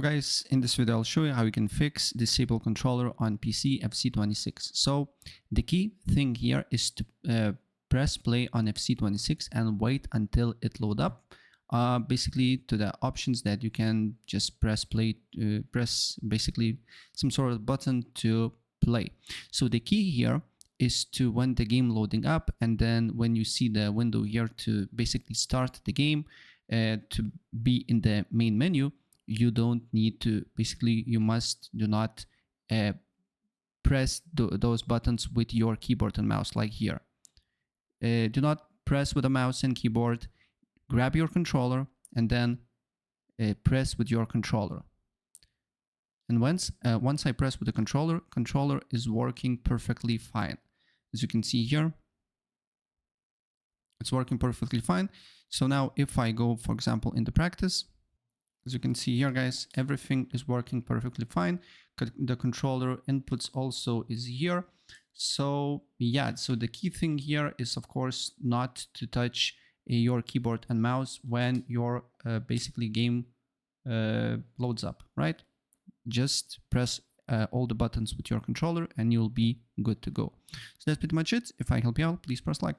So guys, in this video I'll show you how you can fix disable controller on PC FC26. So the key thing here is to press play on FC26 and wait until it load up. Basically to the options that you can just press play, press basically some sort of button to play. So the key here is to when the game loading up, and then when you see the window here to basically start the game, to be in the main menu, you don't need to, basically you do not press those buttons with your keyboard and mouse like here. Do not press with a mouse and keyboard. Grab your controller and then press with your controller. And once I press with the controller is working perfectly fine. As you can see here, it's working perfectly fine. So now if I go, for example, in the practice, as you can see here, guys, everything is working perfectly fine. The controller inputs also is here. So yeah, so the key thing here is, of course, not to touch your keyboard and mouse when your basically game loads up, right? Just press all the buttons with your controller and you'll be good to go. So that's pretty much it. If I help you out, please press like.